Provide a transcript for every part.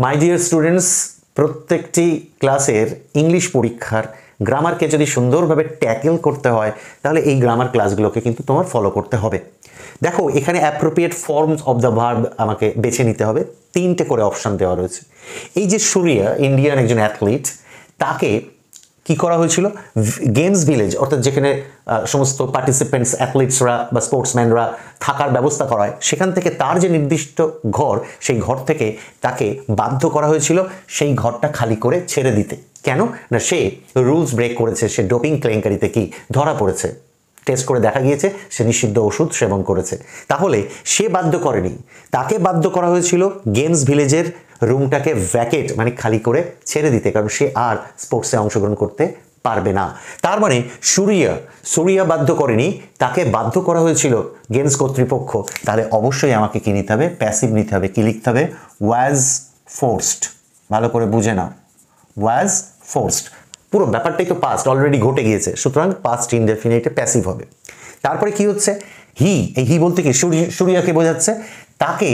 My dear students, প্রত্যেকটি ক্লাসের English পরীক্ষার গ্রামারকে যদি সুন্দরভাবে ট্যাকেল করতে হয় তাহলে এই গ্রামার ক্লাসগুলোকে কিন্তু তোমার ফলো করতে হবে। দেখো এখানে appropriate forms of the verb আমাকে বেছে নিতে হবে। 3টে করে অপশান দেওয়া রয়েছে। এই যে সুরিয়া, ইন্ডিয়ান একজন অ্যাথলিট, তাকে কি করা হয়েছিল, গেমস ভিলেজ অর্থাৎ যেখানে সমস্ত পার্টিসিপেন্টস অ্যাথলিটসরা বা স্পোর্টসম্যানরা থাকার ব্যবস্থা করা হয়, সেখান থেকে তার যে নির্দিষ্ট ঘর, সেই ঘর থেকে তাকে বাধ্য করা হয়েছিল সেই ঘরটা খালি করে ছেড়ে দিতে। কেন না, সে রুলস ব্রেক করেছে, সে ডোপিং কেলেঙ্কারিতে কি ধরা পড়েছে, টেস্ট করে দেখা গিয়েছে সে নিষিদ্ধ ওষুধ সেবন করেছে। তাহলে সে বাধ্য করেনি, তাকে বাধ্য করা হয়েছিল গেমস ভিলেজের রুমটাকে ভ্যাকেট মানে খালি করে ছেড়ে দিতে, কারণ সে আর স্পোর্টসে অংশগ্রহণ করতে পারবে না। তার মানে সুরিয়া বাধ্য করেনি, তাকে বাধ্য করা হয়েছিল গেমস কর্তৃপক্ষ। তাহলে অবশ্যই আমাকে কি নিতে হবে, প্যাসিভ নিতে হবে। কি লিখতে হবে, ওয়াজ ফোর্সড। ভালো করে বুঝে নাও, ওয়াজ ফোর্সড। পুরো ব্যাপারটাই তো পাস্ট, অলরেডি ঘটে গিয়েছে, সুতরাং পাস্ট ইনডেফিনিটে প্যাসিভ হবে। তারপরে কি হচ্ছে, এই হি বলতে কি সুরিয়াকে বোঝাচ্ছে, তাকে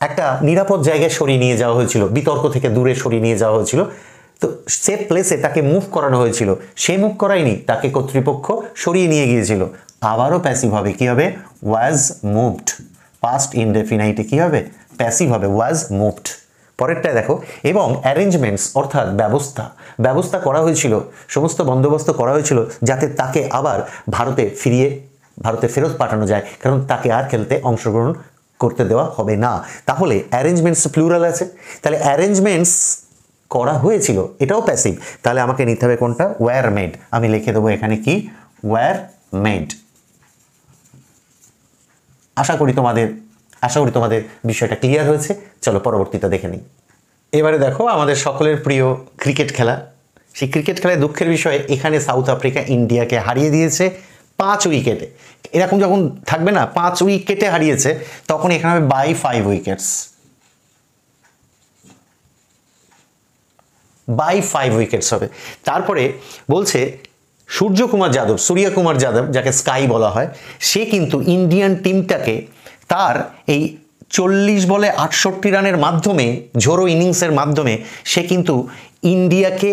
একটা নিরাপদ জায়গায় সরিয়ে নিয়ে যাওয়া হয়েছিল, বিতর্ক থেকে দূরে সরিয়ে নিয়ে যাওয়া হয়েছিল। তো সেফ প্লেসে তাকে মুভ করানো হয়েছিল, সে মুভ করায়নি, তাকে কর্তৃপক্ষ সরিয়ে নিয়ে গিয়েছিল। আবারও প্যাসিভ হবে, কি হবে, ওয়াজ মুভড। পাস্ট ইনডেফিনাইটে কি হবে, প্যাসিভ হবে, ওয়াজ মুভড। পরেরটায় দেখো, এবং অ্যারেঞ্জমেন্টস অর্থাৎ ব্যবস্থা করা হয়েছিল, সমস্ত বন্দোবস্ত করা হয়েছিল যাতে তাকে আবার ভারতে ফেরত পাঠানো যায়, কারণ তাকে আর খেলতে অংশগ্রহণ করতে দেওয়া হবে না। তাহলে অ্যারেঞ্জমেন্টস প্লুরাল আছে, তাহলে অ্যারেঞ্জমেন্টস করা হয়েছিল, এটাও প্যাসিভ। তাহলে আমাকে নিতে হবে কোনটা, ওয়্যার মেড। আমি লিখে দেবো এখানে কি, ওয়্যার মেড। আশা করি তোমাদের বিষয়টা ক্লিয়ার হয়েছে। চলো পরবর্তীটা দেখে নিই। এবারে দেখো আমাদের সকলের প্রিয় ক্রিকেট খেলা। সেই ক্রিকেট খেলায় দুঃখের বিষয়ে এখানে সাউথ আফ্রিকা ইন্ডিয়াকে হারিয়ে দিয়েছে 5 উইকেটে। এরকম যখন থাকবে না, 5 উইকেটে হারিয়েছে, তখন এখানে হবে বাই 5 উইকেটস, বাই 5 উইকেটস হবে। তারপরে বলছে সূর্য কুমার যাদব, যাকে স্কাই বলা হয়, সে কিন্তু ইন্ডিয়ান টিমটাকে তার এই 40 বলে 68 রানের মাধ্যমে, ঝোড়ো ইনিংসের মাধ্যমে সে কিন্তু ইন্ডিয়াকে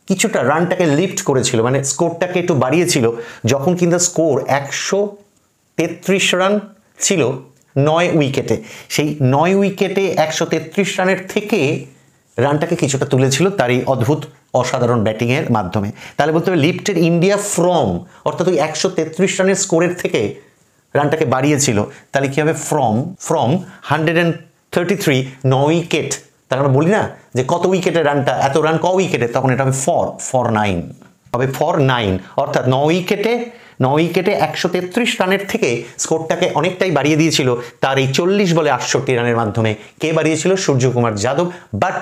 কিছুটা রানটাকে লিফট করেছিল, মানে স্কোরটাকে একটু বাড়িয়েছিল। যখন কিন্তু স্কোর 133 রান ছিল 9 উইকেটে, সেই 9 উইকেটে 133 রানের থেকে রানটাকে কিছুটা তুলেছিল তার এই অদ্ভুত অসাধারণ ব্যাটিংয়ের মাধ্যমে। তাহলে বলতে হবে লিফটেড ইন্ডিয়া ফ্রম, অর্থাৎ ওই 133 রানের স্কোরের থেকে রানটাকে বাড়িয়েছিল। তাহলে কি হবে, ফ্রম 133, 9 উইকেট। তার আমরা বলি না যে কত উইকেটে রানটা, এত রান ক উইকেটে, তখন এটা হবে ফর 9 হবে, ফর 9, অর্থাৎ 9 উইকেটে 133 রানের থেকে স্কোরটাকে অনেকটাই বাড়িয়ে দিয়েছিল তার এই 40 বলে 68 রানের মাধ্যমে। কে বাড়িয়েছিল, সূর্যকুমার যাদব। বাট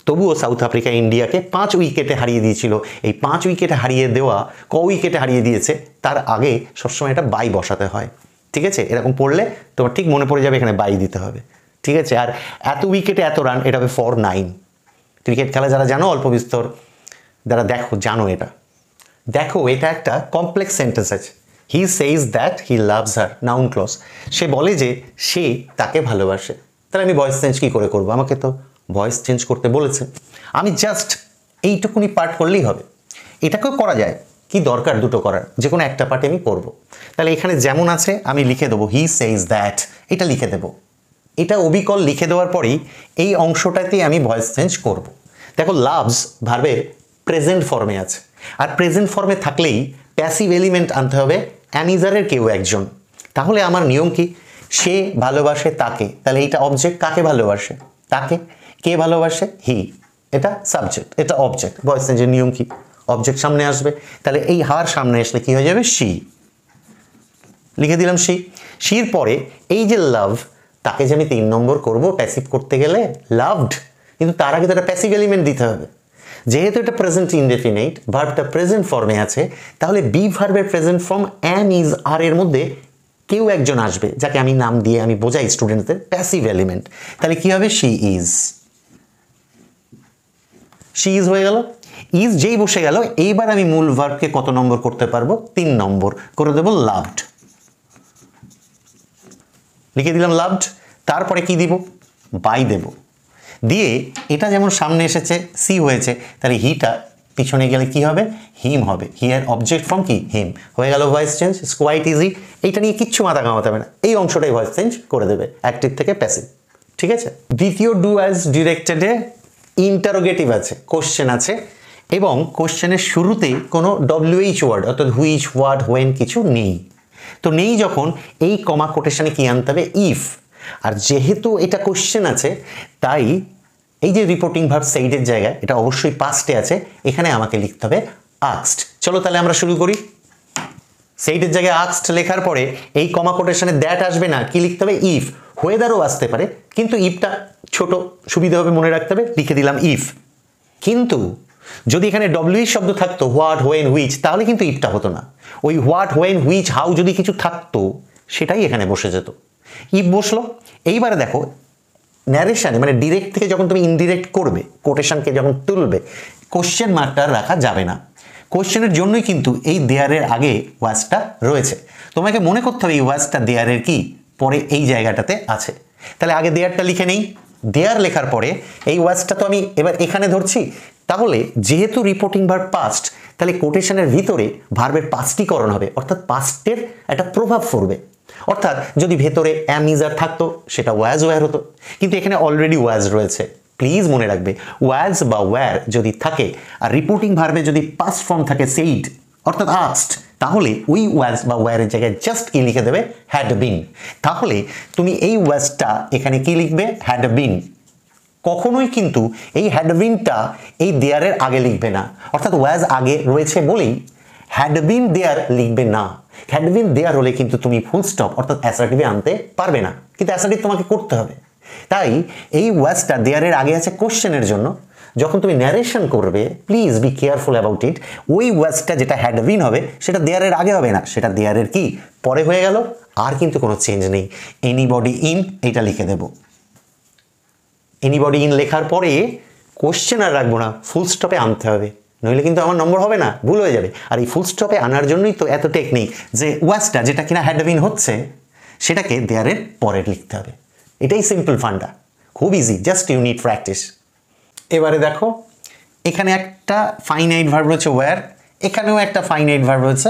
তবুও সাউথ আফ্রিকা ইন্ডিয়াকে 5 উইকেটে হারিয়ে দিয়েছিল। এই 5 উইকেটে হারিয়ে দেওয়া, ক উইকেটে হারিয়ে দিয়েছে, তার আগে সবসময় এটা বাই বসাতে হয়। ঠিক আছে, এরকম পড়লে তোমার ঠিক মনে পড়ে যাবে এখানে বাই দিতে হবে। ঠিক আছে, আর এত উইকেটে এত রান, এটা হবে ফর 9। ক্রিকেট খেলা যারা জানো, অল্প বিস্তর যারা জানো এটা একটা কমপ্লেক্স সেন্টেন্স আছে। He says that he loves her, noun clause. সে বলে যে সে তাকে ভালোবাসে। তাহলে আমি ভয়েস চেঞ্জ কি করে করবো, আমাকে তো ভয়েস চেঞ্জ করতে বলেছে, আমি জাস্ট এইটুকুনি পার্ট করলেই হবে। এটাকেও করা যায়, কি দরকার দুটো করার, যে কোনো একটা পার্টে আমি করবো। তাহলে এখানে যেমন আছে আমি লিখে দেবো হি সেইজ দ্যাট, এটা লিখে দেবো। এটা অবিকল লিখে দেওয়ার পরেই এই অংশটাতেই আমি ভয়েস চেঞ্জ করব। দেখো লাভস ভার্বের প্রেজেন্ট ফর্মে আছে, আর প্রেজেন্ট ফর্মে থাকলেই প্যাসিভ এলিমেন্ট আনতে হবে অ্যামিজারের কেউ একজন। তাহলে আমার নিয়ম কি, সে ভালোবাসে তাকে, তাহলে এইটা অবজেক্ট, কাকে ভালোবাসে, তাকে। কে ভালোবাসে, হি, এটা সাবজেক্ট, এটা অবজেক্ট। ভয়েস চেঞ্জের নিয়ম কি, অবজেক্ট সামনে আসবে, তাহলে এই হার সামনে আসলে কি হয়ে যাবে, সি। লিখে দিলাম সি। সির পরে এই যে লাভ, তাকে যে আমি 3 নম্বর করবো প্যাসিভ করতে গেলে, লাভড, কিন্তু তার আগে তো একটা প্যাসিভ এলিমেন্ট দিতে হবে। যেহেতু এটা প্রেজেন্ট ইনডেফিনাইট, ভার্বটা প্রেজেন্ট ফর্মে আছে, তাহলে বি ভার্বের প্রেজেন্ট ফর্ম অ্যাম, ইজ, আর এর মধ্যে কেউ একজন আসবে, যাকে আমি নাম দিয়ে আমি বোঝাই স্টুডেন্টদের, প্যাসিভ এলিমেন্ট। তাহলে কি হবে, শি ইজ। শি ইজ হয়ে গেল। ইজ যেই বসে গেল, এইবার আমি মূল ভার্বকে কত নম্বর করতে পারবো, 3 নম্বর করে দেবো, লাভড। লিখে দিলাম লাভড। তারপরে কি দিব, বাই দেব। দিয়ে এটা যেমন সামনে এসেছে সি হয়েছে, তাহলে হিটা পিছনে গেলে কি হবে, হিম হবে। হিয়ার অবজেক্ট ফর্ম কি, হিম। হয়ে গেল voice change, it's quite easy. এইটা নিয়ে কিচ্ছু মাথা ঘামাতে হবে না, এই অংশটাই ভয়েস চেঞ্জ করে দেবে অ্যাক্টিভ থেকে প্যাসিভ। ঠিক আছে। দ্বিতীয় ডু অ্যাজ ডিরেক্টেডে ইন্টারোগেটিভ আছে, কোশ্চেন আছে, এবং কোশ্চেনের শুরুতে কোনো WH ওয়ার্ড অর্থাৎ হুইচ, হোয়াট, হোয়েন কিছু নেই। তো নেই যখন এই কমা কোটেশনে কি আনতে হবে, ইফ। আর যেহেতু এটা কোশ্চেন আছে, তাই এই যে রিপোর্টিং ভার্ব সেইডের জায়গায় এটা অবশ্যই পাস্টে আছে, এখানে আমাকে লিখতে হবে আস্কড। চলো তাহলে আমরা শুরু করি। সেইডের জায়গায় আস্কড লেখার পরে এই কমা কোটেশনে দ্যাট আসবে না, কি লিখতে হবে, ইফ। ওয়েদারও আসতে পারে, কিন্তু ইফটা ছোট, সুবিধা হবে মনে রাখতে হবে, লিখে দিলাম ইফ। কিন্তু যদি এখানে WH শব্দ থাকতো, হোয়াট, হোয়েন, হুইচ, তাহলে কিন্তু ইফটা হতো না। ওই হোয়াট, হোয়েন, হুইচ, হাউ যদি কিছু থাকতো সেটাই এখানে বসে যেত, ইফ বসলো। এইবারে দেখো ন্যারেশনে মানে ডিরেক্ট থেকে যখন তুমি ইনডিরেক্ট করবে, কোটেশনকে যখন তুলবে, কোশ্চেন মার্কটা রাখা যাবে না। কোশ্চেনের জন্যই কিন্তু এই দেয়ারের আগে ওয়াজটা রয়েছে। তোমাকে মনে করতে হবে এই ওয়াজটা দেয়ারের কি পরে এই জায়গাটাতে আছে। তাহলে আগে দেয়ারটা লিখে নেই। দেয়ার লেখার পরে এই ওয়াজটা তো আমি এবার এখানে ধরছি। তাহলে যেহেতু রিপোর্টিং ভার্ব পাস্ট, তাহলে কোটেশনের ভিতরে ভার্বের পাস্টিকরণ হবে, অর্থাৎ পাস্টের একটা প্রভাব পড়বে। অর্থাৎ যদি ভেতরে অ্যাম ইজ আর থাকতো সেটা ওয়াজ ওয়্যার হতো, কিন্তু এখানে অলরেডি ওয়াজ রয়েছে। প্লিজ মনে রাখবে, ওয়াজ বা ওয়্যার যদি থাকে আর রিপোর্টিং ভার্বে যদি পাস্ট ফর্ম থাকে সেইড অর্থাৎ আস্কড, তাহলে ওই ওয়াজ বা ওয়্যারের জায়গায় জাস্ট কি লিখে দেবে, হ্যাড বিন। তাহলে তুমি এই ওয়াজটা এখানে কি লিখবে, হ্যাড বিন। কখনোই কিন্তু এই হ্যাড বিনটা এই দেয়ারের আগে লিখবে না, অর্থাৎ ওয়াজ আগে রয়েছে বলেই হ্যাড বিন দেয়ার লিখবে না। হ্যাড বিন দেয়ার হলে কিন্তু তুমি ফুল স্টপ অর্থাৎ অ্যাসার্টিভে আনতে পারবে না, কিন্তু অ্যাসার্টিভ তোমাকে করতে হবে। তাই এই ওয়াজটা দেয়ারের আগে আছে কোশ্চেনের জন্য। যখন তুমি ন্যারেশন করবে, please be careful about it. ওই ওয়াজটা যেটা হ্যাড বিন হবে সেটা দেয়ারের আগে হবে না, সেটা দেয়ারের কি পরে হয়ে গেল, আর কিন্তু কোনো চেঞ্জ নেই। এনিবডি ইন এটা লিখে দেব। এনিবডি ইন লেখার পরে কোশ্চেন আর রাখবো না, ফুল স্টপে আনতে হবে, নইলে কিন্তু আমার নম্বর হবে না, ভুল হয়ে যাবে। আর এই ফুল স্টপে আনার জন্যই তো এত টেকনিক, যে ওয়াজটা যেটা কিনা হ্যাড বিন হচ্ছে সেটাকে দেয়ারের পরে লিখতে হবে। এটাই সিম্পল ফান্ডা, খুব easy, just you need practice. এবারে দেখো এখানে একটা ফাইনাইট ভার্ব রয়েছে ওয়্যার, এখানেও একটা ফাইনাইট ভার্ব রয়েছে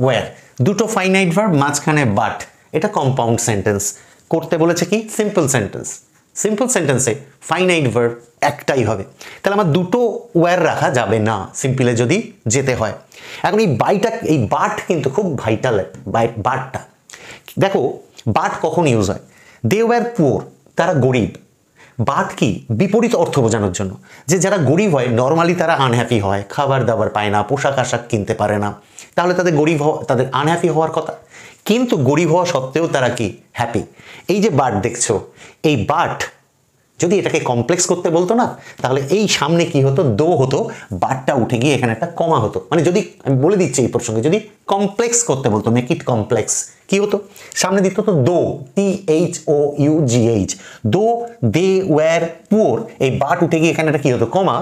ওয়্যার। দুটো ফাইনাইট ভার্ব, মাঝখানে বাট। এটা কম্পাউন্ড সেন্টেন্স করতে বলেছে, কি সিম্পল সেন্টেন্স। সিম্পল সেন্টেন্সে ফাইনাইট ভার্ব একটাই হবে, তাহলে আমার দুটো ওয়্যার রাখা যাবে না সিম্পলে যদি যেতে হয়। এখন এই বাইটা, এই বাট কিন্তু খুব ভাইটাল। বাটটা দেখো, বাট কখন ইউজ হয়, দে ওয়্যার পুয়ার, তারা গরিব। বাট কি বিপরীত অর্থ বোঝানোর জন্য, যে যারা গরিব হয় নর্মালি তারা আনহ্যাপি হয়, খাবার দাবার পায় না, পোশাক আশাক কিনতে পারে না, তাহলে তাদের গরিব হওয়া, তাদের আনহ্যাপি হওয়ার কথা। কিন্তু গরিব হওয়া সত্ত্বেও তারা কি হ্যাপি। এই যে বাট দেখছো, এই বাট যদি এটাকে কমপ্লেক্স করতে বলতো না, তাহলে এই সামনে কি হতো, দো হতো, বাটটা উঠে গিয়ে এখানে একটা কমা হতো। মানে যদি আমি বলে দিচ্ছি এই প্রসঙ্গে, যদি কমপ্লেক্স করতে বলতো, মেক ইট কমপ্লেক্স, কি হতো, সামনে দিত তো দো, THOUGH, দো দে ওয়্যার পুয়ার, এই বাট উঠে গিয়ে এখানে একটা কি হতো, কমা,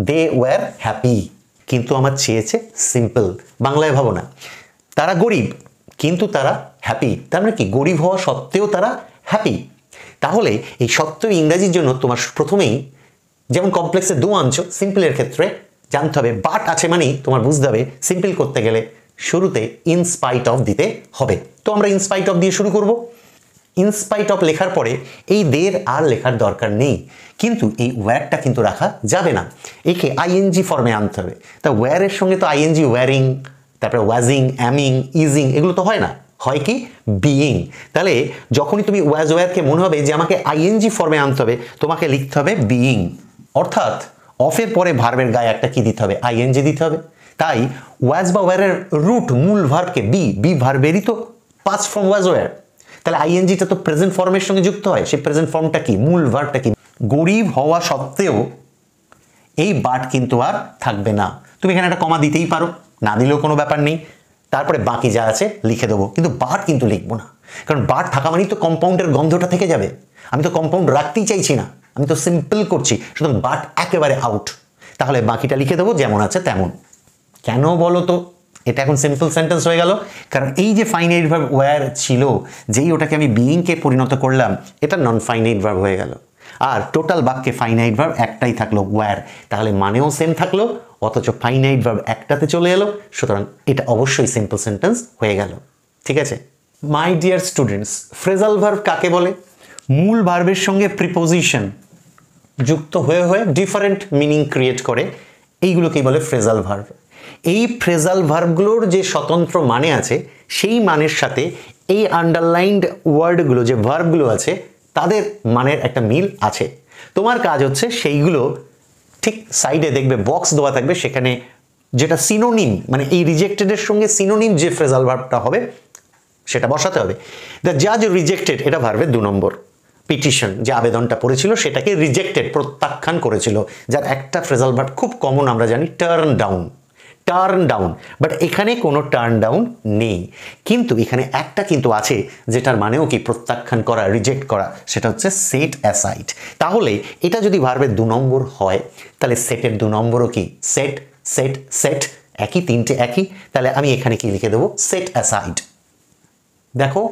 দে ওয়্যার হ্যাপি। কিন্তু আমার চেয়েছে সিম্পল, বাংলায় ভাবো না, তারা গরিব কিন্তু তারা হ্যাপি, তার মানে কি গরিব হওয়া সত্ত্বেও তারা হ্যাপি। তাহলে এই সত্ত্বেও ইংরাজির জন্য তোমার প্রথমেই যেমন কমপ্লেক্সে দো আনছো, সিম্পলের ক্ষেত্রে জানতে হবে বাট আছে, মানে তোমার বুঝতে হবে সিম্পল করতে গেলে শুরুতে ইনস্পাইট অফ দিতে হবে। তো আমরা ইনস্পাইট অফ দিয়ে শুরু করব। ইনস্পাইট অফ লেখার পরে এই দের আর লেখার দরকার নেই, কিন্তু এই ওয়্যারটা কিন্তু রাখা যাবে না, একে আইএনজি ফর্মে আনতে হবে। তা ওয়্যারের সঙ্গে তো আইএনজি, ওয়্যারিং, তারপরে ওয়াজিং, অ্যামিং, ইজিং, এগুলো তো হয় না, হয় কি বিইং। তাহলে যখনই তুমি ওয়াজ ওয়্যারকে মনে হবে যে আমাকে আইএনজি ফর্মে আনতে হবে, তোমাকে লিখতে হবে বিইং। অর্থাৎ অফের পরে ভার্বের গায়ে একটা কি দিতে হবে, আইএনজি দিতে হবে। তাই ওয়াজ বা ওয়্যারের রুট মূল ভার্বকে বি ভার্বেরই তো পাস্ট ফর্ম ওয়াজ ওয়্যার, তাহলে আইএনজিটা তো প্রেজেন্ট ফর্মের সঙ্গে যুক্ত হয়। সেই প্রেজেন্ট ফর্মটা কি, মূল ভার্বটা কি, গরিব হওয়া সত্ত্বেও এই বাট কিন্তু আর থাকবে না। তুমি এখানে একটা কমা দিতেই পারো, না দিলেও কোনো ব্যাপার নেই, তারপরে বাকি যা আছে লিখে দেবো, কিন্তু বাট কিন্তু লিখবো না, কারণ বাট থাকা মানেই তো কম্পাউন্ডের গন্ধটা থেকে যাবে। আমি তো কম্পাউন্ড রাখতেই চাইছি না, আমি তো সিম্পল করছি, সুতরাং বাট একেবারে আউট। তাহলে বাকিটা লিখে দেবো যেমন আছে তেমন। কেন বলো তো, এটা এখন সিম্পল সেন্টেন্স হয়ে গেল, কারণ এই যে ফাইনাইট ভার্ব ওয়্যার ছিল, যেই ওটাকে আমি বিইংকে পরিণত করলাম, এটা নন ফাইনাইট ভার্ব হয়ে গেল। আর টোটাল বাক্যে ফাইনাইট ভার্ব একটাই থাকলো ওয়্যার, তাহলে মানেও সেম থাকলো অথচ ফাইনাইট ভার্ব একটাতে চলে এলো, সুতরাং এটা অবশ্যই সিম্পল সেন্টেন্স হয়ে গেল। ঠিক আছে, my dear students, phrasal verb কাকে বলে? মূল ভার্বের সঙ্গে প্রিপোজিশন যুক্ত হয়ে হয়ে ডিফারেন্ট মিনিং ক্রিয়েট করে, এইগুলোকেই বলে ফ্রেজাল ভার্ব। এই ফ্রেজাল ভার্বগুলোর যে স্বতন্ত্র মানে আছে, সেই মানের সাথে এই আন্ডারলাইন্ড ওয়ার্ডগুলো যে ভার্বগুলো আছে তাদের মানের একটা মিল আছে। তোমার কাজ হচ্ছে সেইগুলো ঠিক সাইডে দেখবে বক্স দেওয়া থাকবে, সেখানে যেটা সিনোনিম মানে এই রিজেক্টেডের সঙ্গে সিনোনিম যে ফ্রেজাল ভার্বটা হবে সেটা বসাতে হবে। দ্য জাজ রিজেক্টেড, এটা ভার্বের 2 নম্বর। পিটিশন যে আবেদনটা পড়েছিল সেটাকে রিজেক্টেড প্রত্যাখ্যান করেছিল, যার একটা ফ্রেজাল ভার্ব খুব কমন আমরা জানি, turn down. Turn down, but এখানে কোনো টার্ন ডাউন নেই, কিন্তু এখানে একটা কিন্তু আছে যেটার মানেও কি প্রত্যাখ্যান করা, রিজেক্ট করা, সেটা হচ্ছে সেট অ্যাসাইড। তাহলে এটা যদি ভার্বের 2 নম্বর হয় তাহলে সেটের 2 নম্বরও কি সেট, সেট, সেট একই, তিনটে একই, তাহলে আমি এখানে কি লিখে দেবো? Set aside. দেখো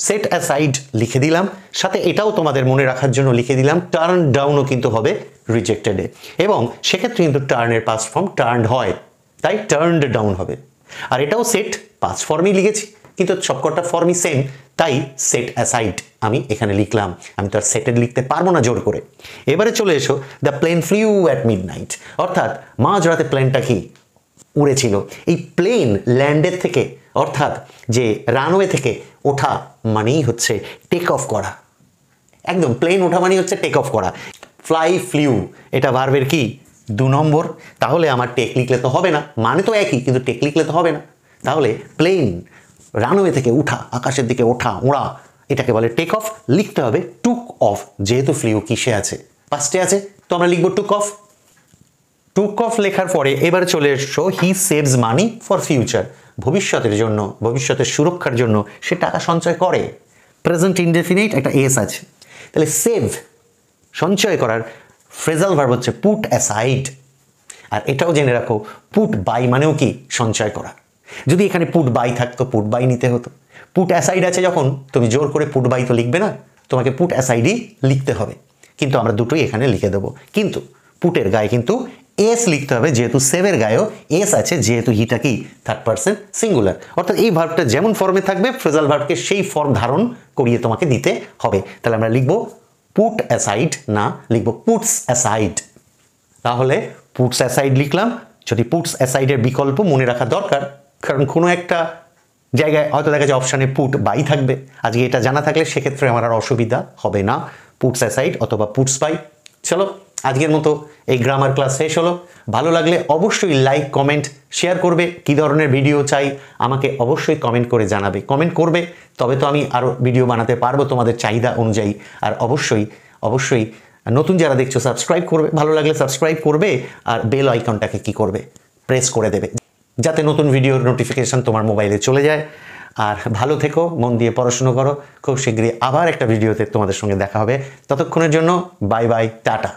সেট অ্যাসাইড লিখে দিলাম, সাথে এটাও তোমাদের মনে রাখার জন্য লিখে দিলাম টার্ন ডাউনও কিন্তু হবে রিজেক্টেডে, এবং সেক্ষেত্রে কিন্তু টার্নের পাস্ট ফর্ম টার্নড হয়, তাই টার্নড ডাউন হবে। আর এটাও সেট পাস্ট ফর্মই লিখেছি, কিন্তু সবকটা ফর্মই সেম, তাই সেট অ্যাসাইড আমি এখানে লিখলাম। আমি তো আর সেটেড লিখতে পারবো না জোর করে। এবারে চলে এসো, the plane flew at midnight, অর্থাৎ মাঝরাতে প্লেনটা কি উড়েছিল। এই প্লেন ল্যান্ডের থেকে অর্থাৎ যে রানওয়ে থেকে ওঠা মানেই হচ্ছে টেক অফ করা, একদম প্লেন ওঠা মানেই হচ্ছে টেক অফ করা। ফ্লাই ফ্লিউ এটা ভার্বের কি 2 নম্বর, তাহলে আমার টেক লিখলে তো হবে না, মানে তো একই কিন্তু টেক লিখলে তো হবে না, তাহলে প্লেন রানওয়ে থেকে উঠা, আকাশের দিকে ওঠা, ওড়া, এটাকে বলে টেক অফ। লিখতে হবে টুক অফ, যেহেতু ফ্লিউ কিসে আছে? পাস্টে আছে, তো আমরা লিখবো টুক অফ। টুক অফ লেখার পরে এবার চলে এসো, হি সেভস মানি ফর ফিউচার, ভবিষ্যতের জন্য, ভবিষ্যতের সুরক্ষার জন্য সে টাকা সঞ্চয় করে। প্রেজেন্ট ইনডেফিনিট একটা এস আছে, তাহলে সেভ সঞ্চয় করার ফ্রেজাল ভার্ব হচ্ছে পুট অ্যাসাইড। আর এটাও জেনে রাখো, পুট বাই মানেও কি সঞ্চয় করা। যদি এখানে পুট বাই থাকতো পুট বাই নিতে হতো, পুট অ্যাসাইড আছে যখন তুমি জোর করে পুট বাই তো লিখবে না, তোমাকে পুট অ্যাসাইডই লিখতে হবে, কিন্তু আমরা দুটোই এখানে লিখে দেবো। কিন্তু পুটের গায়ে কিন্তু এস লিখতে হবে, যেহেতু সেভের গায়েও এস আছে, যেহেতু হিটা কি থার্ড পারসন সিঙ্গুলার, অর্থাৎ এই ভার্বটা যেমন ফর্মে থাকবে ফ্রেজাল ভার্বকে সেই ফর্ম ধারণ করিয়ে তোমাকে দিতে হবে। তাহলে আমরা লিখবো পুট অ্যাসাইড, না লিখবো পুটস অ্যাসাইড। তাহলে পুটস অ্যাসাইড লিখলাম। যদি পুটস অ্যাসাইডের বিকল্প মনে রাখা দরকার, কারণ কোনো একটা জায়গায় হয়তো দেখা যায় অপশানে পুট বাই থাকবে, আজকে এটা জানা থাকলে সেক্ষেত্রে আমার আর অসুবিধা হবে না, পুটস অ্যাসাইড অথবা পুটস বাই। চলো আজকের মতো এই গ্রামার ক্লাস শেষ হলো। ভালো লাগলে অবশ্যই লাইক, কমেন্ট, শেয়ার করবে। কী ধরনের ভিডিও চাই আমাকে অবশ্যই কমেন্ট করে জানাবে। কমেন্ট করবে তবে তো আমি আরও ভিডিও বানাতে পারবো তোমাদের চাহিদা অনুযায়ী। আর অবশ্যই অবশ্যই নতুন যারা দেখছো সাবস্ক্রাইব করবে, ভালো লাগলে সাবস্ক্রাইব করবে, আর বেল আইকনটাকে কি করবে প্রেস করে দেবে, যাতে নতুন ভিডিওর নোটিফিকেশান তোমার মোবাইলে চলে যায়। আর ভালো থেকো, মন দিয়ে পড়াশুনো করো। খুব শীঘ্রই আবার একটা ভিডিওতে তোমাদের সঙ্গে দেখা হবে। ততক্ষণের জন্য বাই বাই, টাটা।